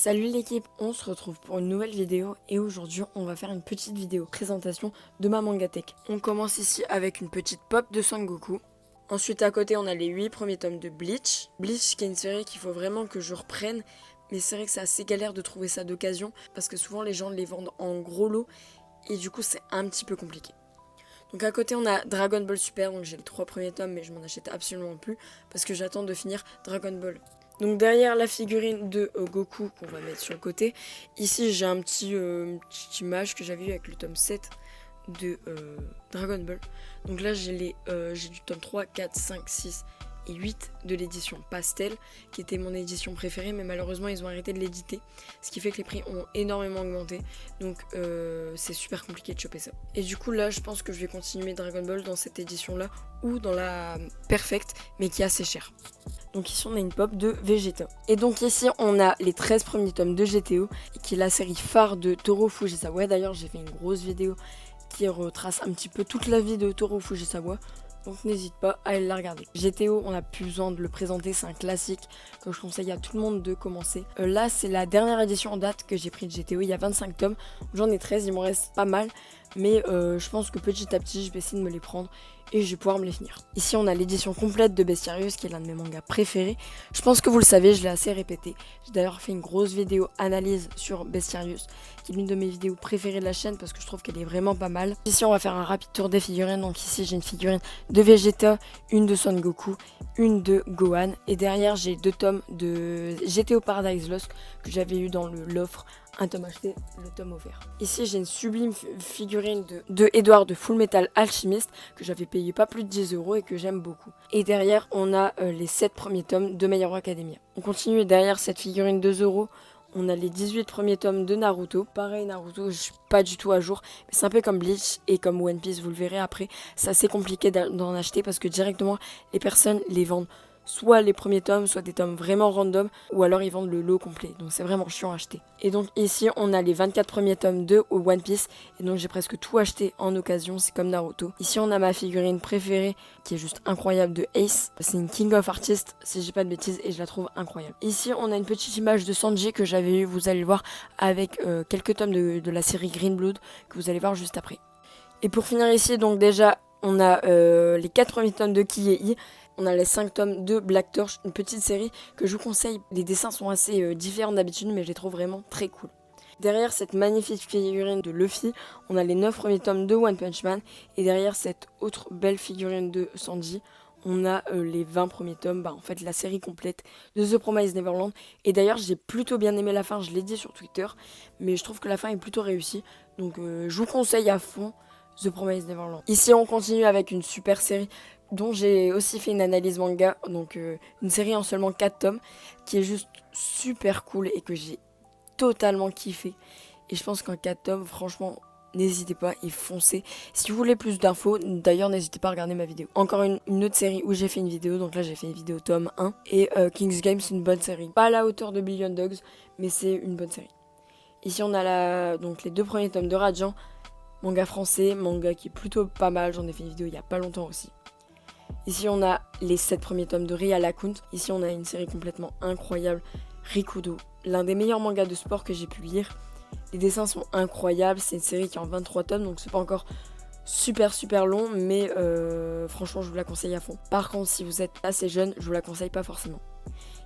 Salut l'équipe, on se retrouve pour une nouvelle vidéo et aujourd'hui on va faire une petite vidéo présentation de ma mangatech. On commence ici avec une petite pop de Son Goku. Ensuite à côté on a les 8 premiers tomes de Bleach. Bleach qui est une série qu'il faut vraiment que je reprenne, mais c'est vrai que c'est assez galère de trouver ça d'occasion parce que souvent les gens les vendent en gros lot et du coup c'est un petit peu compliqué. Donc à côté on a Dragon Ball Super, donc j'ai les 3 premiers tomes mais je m'en achète absolument plus parce que j'attends de finir Dragon Ball. Donc derrière la figurine de Goku qu'on va mettre sur le côté, ici j'ai une petite image que j'avais eu avec le tome 7 de Dragon Ball. Donc là j'ai du tome 3, 4, 5, 6 et 8 de l'édition Pastel, qui était mon édition préférée, mais malheureusement ils ont arrêté de l'éditer, ce qui fait que les prix ont énormément augmenté, donc c'est super compliqué de choper ça. Et du coup là je pense que je vais continuer Dragon Ball dans cette édition là, ou dans la Perfect, mais qui est assez chère. Donc ici on a une pop de Vegeta. Et donc ici on a les 13 premiers tomes de GTO, qui est la série phare de Toru Fujisawa. D'ailleurs j'ai fait une grosse vidéo qui retrace un petit peu toute la vie de Toru Fujisawa. Donc n'hésite pas à aller la regarder. GTO, on n'a plus besoin de le présenter, c'est un classique que je conseille à tout le monde de commencer. Là c'est la dernière édition en date que j'ai pris de GTO, il y a 25 tomes, j'en ai 13, il m'en reste pas mal. Mais je pense que petit à petit je vais essayer de me les prendre et je vais pouvoir me les finir. Ici on a l'édition complète de Bestiarius qui est l'un de mes mangas préférés. Je pense que vous le savez, je l'ai assez répété. J'ai d'ailleurs fait une grosse vidéo analyse sur Bestiarius, qui est l'une de mes vidéos préférées de la chaîne parce que je trouve qu'elle est vraiment pas mal. Ici on va faire un rapide tour des figurines. Donc ici j'ai une figurine de Vegeta, une de Son Goku, une de Gohan. Et derrière j'ai 2 tomes de GTO Paradise Lost que j'avais eu dans l'offre. Un tome acheté, le tome offert. Ici j'ai une sublime figurine de Edward de Full Metal Alchemist que j'avais payé pas plus de 10 € et que j'aime beaucoup. Et derrière on a les 7 premiers tomes de My Hero Academia. On continue, derrière cette figurine 2 €, on a les 18 premiers tomes de Naruto. Pareil, Naruto, je suis pas du tout à jour, mais c'est un peu comme Bleach et comme One Piece, vous le verrez après. C'est assez compliqué d'en acheter parce que directement les personnes les vendent soit les premiers tomes, soit des tomes vraiment random, ou alors ils vendent le lot complet. Donc c'est vraiment chiant à acheter. Et donc ici on a les 24 premiers tomes de One Piece, et donc j'ai presque tout acheté en occasion, c'est comme Naruto. Ici on a ma figurine préférée, qui est juste incroyable, de Ace. C'est une King of Artists, si j'ai pas de bêtises, et je la trouve incroyable. Ici on a une petite image de Sanji que j'avais eu, vous allez le voir, avec quelques tomes de la série Green Blood, que vous allez voir juste après. Et pour finir ici, donc déjà, on a les 4 premiers tomes de Kiyei. On a les 5 tomes de Black Torch, une petite série que je vous conseille. Les dessins sont assez différents d'habitude, mais je les trouve vraiment très cool. Derrière cette magnifique figurine de Luffy, on a les 9 premiers tomes de One Punch Man. Et derrière cette autre belle figurine de Sanji, on a les 20 premiers tomes, en fait la série complète de The Promised Neverland. Et d'ailleurs j'ai plutôt bien aimé la fin, je l'ai dit sur Twitter, mais je trouve que la fin est plutôt réussie. Donc je vous conseille à fond The Promised Neverland. Ici on continue avec une super série dont j'ai aussi fait une analyse manga, donc une série en seulement 4 tomes, qui est juste super cool et que j'ai totalement kiffé. Et je pense qu'en 4 tomes, franchement, n'hésitez pas et foncez. Si vous voulez plus d'infos, d'ailleurs, n'hésitez pas à regarder ma vidéo. Encore une autre série où j'ai fait une vidéo, donc là j'ai fait une vidéo tome 1. Et King's Game, c'est une bonne série. Pas à la hauteur de Billion Dogs, mais c'est une bonne série. Ici on a donc les 2 premiers tomes de Radiant, manga français, manga qui est plutôt pas mal, j'en ai fait une vidéo il y a pas longtemps aussi. Ici on a les 7 premiers tomes de Ria Lakunt. Ici on a une série complètement incroyable, Rikudo, l'un des meilleurs mangas de sport que j'ai pu lire. Les dessins sont incroyables, c'est une série qui est en 23 tomes, donc c'est pas encore super long, mais franchement je vous la conseille à fond. Par contre si vous êtes assez jeune, je vous la conseille pas forcément.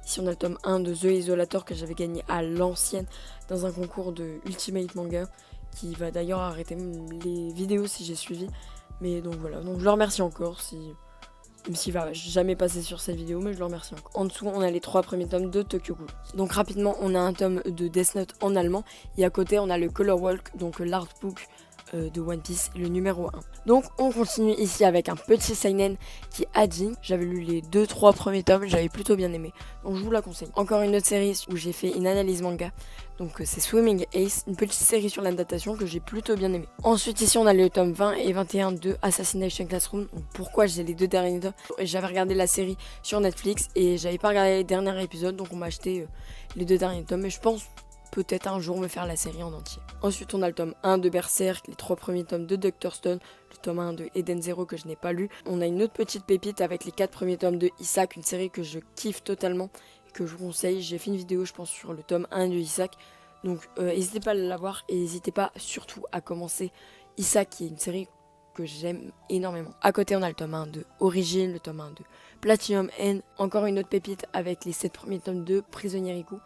Ici on a le tome 1 de The Isolator que j'avais gagné à l'ancienne dans un concours de Ultimate Manga, qui va d'ailleurs arrêter les vidéos si j'ai suivi. Mais donc voilà, donc je le remercie encore, même s'il va jamais passer sur cette vidéo, mais je le remercie encore. En dessous, on a les 3 premiers tomes de Tokyo Ghoul. Donc rapidement, on a un tome de Death Note en allemand. Et à côté, on a le Color Walk, donc l'artbook de One Piece, le numéro 1. Donc on continue ici avec un petit seinen qui est Aji. J'avais lu les 2-3 premiers tomes, j'avais plutôt bien aimé. Donc je vous la conseille. Encore une autre série où j'ai fait une analyse manga. Donc c'est Swimming Ace, une petite série sur la natation que j'ai plutôt bien aimé. Ensuite ici on a le tome 20 et 21 de Assassination Classroom. Donc, pourquoi j'ai les 2 derniers tomes? J'avais regardé la série sur Netflix et j'avais pas regardé les derniers épisodes, donc on m'a acheté les 2 derniers tomes. Mais je pense peut-être un jour me faire la série en entier. Ensuite on a le tome 1 de Berserk, les 3 premiers tomes de Dr Stone, le tome 1 de Eden Zero que je n'ai pas lu. On a une autre petite pépite avec les 4 premiers tomes de Isaac, une série que je kiffe totalement, que je vous conseille. J'ai fait une vidéo je pense sur le tome 1 de Isaac. Donc n'hésitez pas à la voir et n'hésitez pas surtout à commencer Isaac qui est une série que j'aime énormément. À côté on a le tome 1 de Origine, le tome 1 de Platinum End. Encore une autre pépite avec les 7 premiers tomes de Prisonnier Riku.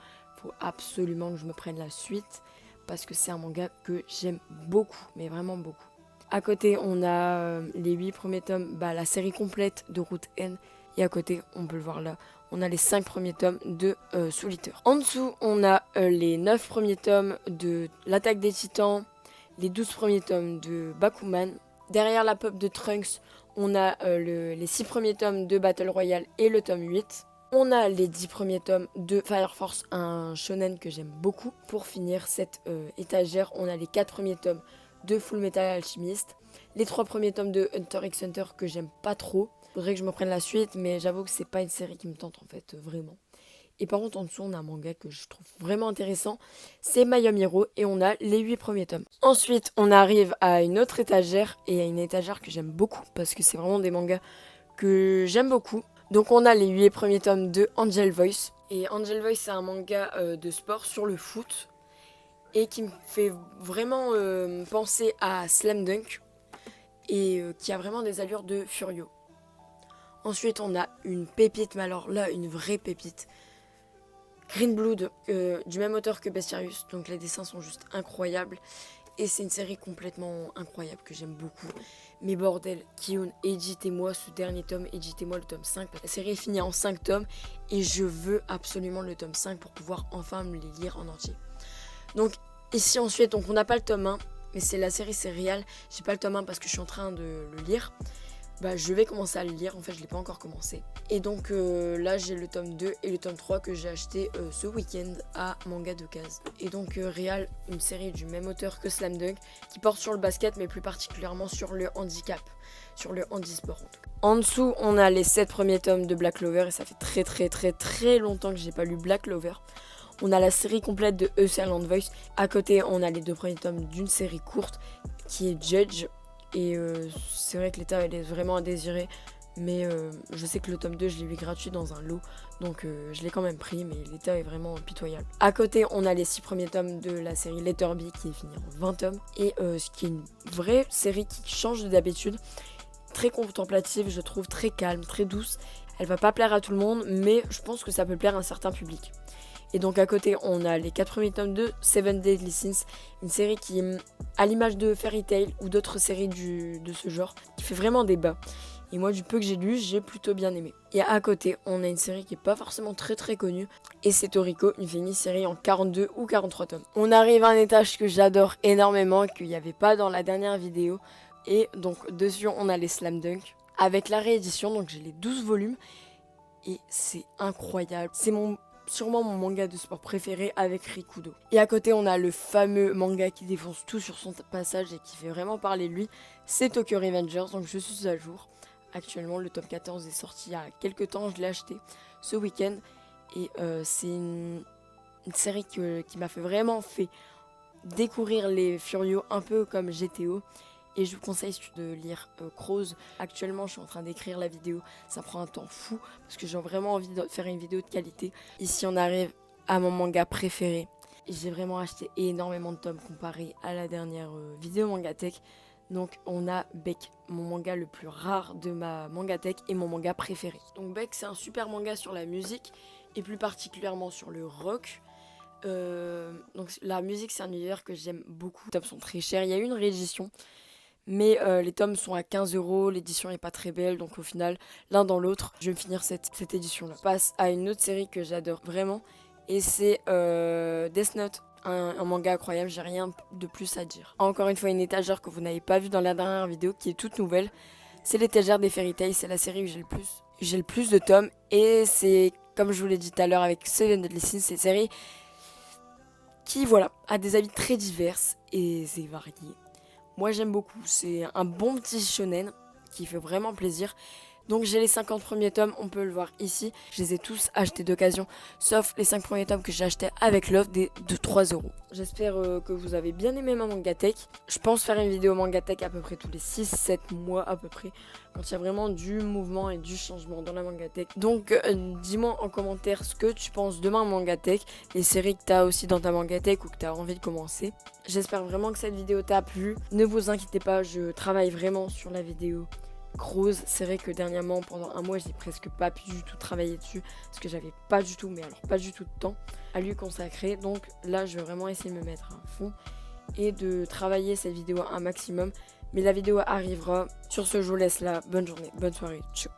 Faut absolument que je me prenne la suite parce que c'est un manga que j'aime beaucoup, mais vraiment beaucoup. À côté, on a les 8 premiers tomes, la série complète de Route N. Et à côté, on peut le voir là, on a les 5 premiers tomes de Soul Eater. En dessous, on a les 9 premiers tomes de L'Attaque des Titans, les 12 premiers tomes de Bakuman. Derrière la pop de Trunks, on a les 6 premiers tomes de Battle Royale et le tome 8. On a les 10 premiers tomes de Fire Force, un shonen que j'aime beaucoup. Pour finir cette étagère, on a les 4 premiers tomes de Full Metal Alchemist, les 3 premiers tomes de Hunter x Hunter que j'aime pas trop. Faudrait que je me prenne la suite, mais j'avoue que c'est pas une série qui me tente en fait, vraiment. Et par contre en dessous on a un manga que je trouve vraiment intéressant, c'est My Home Hero et on a les 8 premiers tomes. Ensuite on arrive à une autre étagère et à une étagère que j'aime beaucoup parce que c'est vraiment des mangas que j'aime beaucoup. Donc on a les 8 premiers tomes de Angel Voice. Et Angel Voice c'est un manga de sport sur le foot et qui me fait vraiment penser à Slam Dunk et qui a vraiment des allures de Furio. Ensuite on a une pépite, mais alors là une vraie pépite, Green Blood, du même auteur que Bestiarius, donc les dessins sont juste incroyables et c'est une série complètement incroyable que j'aime beaucoup. Mais bordel, Kiyun, éditez-moi ce dernier tome, éditez-moi le tome 5. La série est finie en 5 tomes et je veux absolument le tome 5 pour pouvoir enfin me les lire en entier. Donc ici ensuite, on n'a pas le tome 1, mais c'est la série Serial. J'ai pas le tome 1 parce que je suis en train de le lire. Je vais commencer à le lire, en fait je l'ai pas encore commencé. Et donc là j'ai le tome 2 et le tome 3 que j'ai acheté ce week-end à Manga de Case. Et donc Real, une série du même auteur que Slam Dunk, qui porte sur le basket mais plus particulièrement sur le handicap, sur le handisport en tout cas. En dessous on a les 7 premiers tomes de Black Clover et ça fait très longtemps que j'ai pas lu Black Clover. On a la série complète de Land Voice. À côté on a les 2 premiers tomes d'une série courte qui est Judge. Et c'est vrai que l'état elle est vraiment à désirer, mais je sais que le tome 2 je l'ai eu gratuit dans un lot, donc je l'ai quand même pris, mais l'état est vraiment pitoyable. À côté on a les 6 premiers tomes de la série Letterby qui est finie en 20 tomes, et ce qui est une vraie série qui change d'habitude, très contemplative je trouve, très calme, très douce. Elle va pas plaire à tout le monde, mais je pense que ça peut plaire à un certain public. Et donc à côté on a les 4 premiers tomes de Seven Deadly Sins, une série qui, à l'image de Fairy Tail ou d'autres séries de ce genre, qui fait vraiment débat. Et moi du peu que j'ai lu, j'ai plutôt bien aimé. Et à côté on a une série qui est pas forcément très connue, et c'est Toriko, une mini-série en 42 ou 43 tomes. On arrive à un étage que j'adore énormément, qu'il n'y avait pas dans la dernière vidéo, et donc dessus on a les Slam Dunk, avec la réédition, donc j'ai les 12 volumes, et c'est incroyable. C'est sûrement mon manga de sport préféré avec Rikudo. Et à côté on a le fameux manga qui défonce tout sur son passage et qui fait vraiment parler de lui, c'est Tokyo Revengers, donc je suis à jour. Actuellement le tome 14 est sorti il y a quelques temps, je l'ai acheté ce week-end et c'est une série qui m'a vraiment fait découvrir les Furio un peu comme GTO. Et je vous conseille de lire Crows. Actuellement, je suis en train d'écrire la vidéo. Ça prend un temps fou parce que j'ai vraiment envie de faire une vidéo de qualité. Ici, on arrive à mon manga préféré. J'ai vraiment acheté énormément de tomes comparé à la dernière vidéo Mangatech. Donc, on a Beck, mon manga le plus rare de ma Mangatech et mon manga préféré. Donc, Beck, c'est un super manga sur la musique et plus particulièrement sur le rock. Donc, la musique, c'est un univers que j'aime beaucoup. Les tomes sont très chers. Il y a eu une réédition. Mais les tomes sont à 15 €, l'édition n'est pas très belle, donc au final, l'un dans l'autre, je vais me finir cette édition-là. On passe à une autre série que j'adore vraiment, et c'est Death Note, un manga incroyable, j'ai rien de plus à dire. Encore une fois, une étagère que vous n'avez pas vue dans la dernière vidéo, qui est toute nouvelle, c'est l'étagère des Fairy Tail, c'est la série où j'ai le plus de tomes, et c'est, comme je vous l'ai dit tout à l'heure avec Seven Deadly Sins, c'est une série qui, voilà, a des avis très divers, et c'est varié. Moi j'aime beaucoup, c'est un bon petit shonen qui fait vraiment plaisir. Donc j'ai les 50 premiers tomes, on peut le voir ici. Je les ai tous achetés d'occasion, sauf les 5 premiers tomes que j'ai achetés avec l'offre de 3 €. J'espère que vous avez bien aimé ma Mangatech. Je pense faire une vidéo Mangatech à peu près tous les 6-7 mois à peu près, quand il y a vraiment du mouvement et du changement dans la Mangatech. Donc dis-moi en commentaire ce que tu penses de ma Mangatech, les séries que tu as aussi dans ta Mangatech ou que tu as envie de commencer. J'espère vraiment que cette vidéo t'a plu. Ne vous inquiétez pas, je travaille vraiment sur la vidéo Crows. C'est vrai que dernièrement, pendant un mois, j'ai presque pas pu du tout travailler dessus parce que j'avais pas du tout, mais alors pas du tout de temps à lui consacrer. Donc là, je vais vraiment essayer de me mettre à fond et de travailler cette vidéo un maximum. Mais la vidéo arrivera. Sur ce, je vous laisse là. Bonne journée, bonne soirée. Ciao.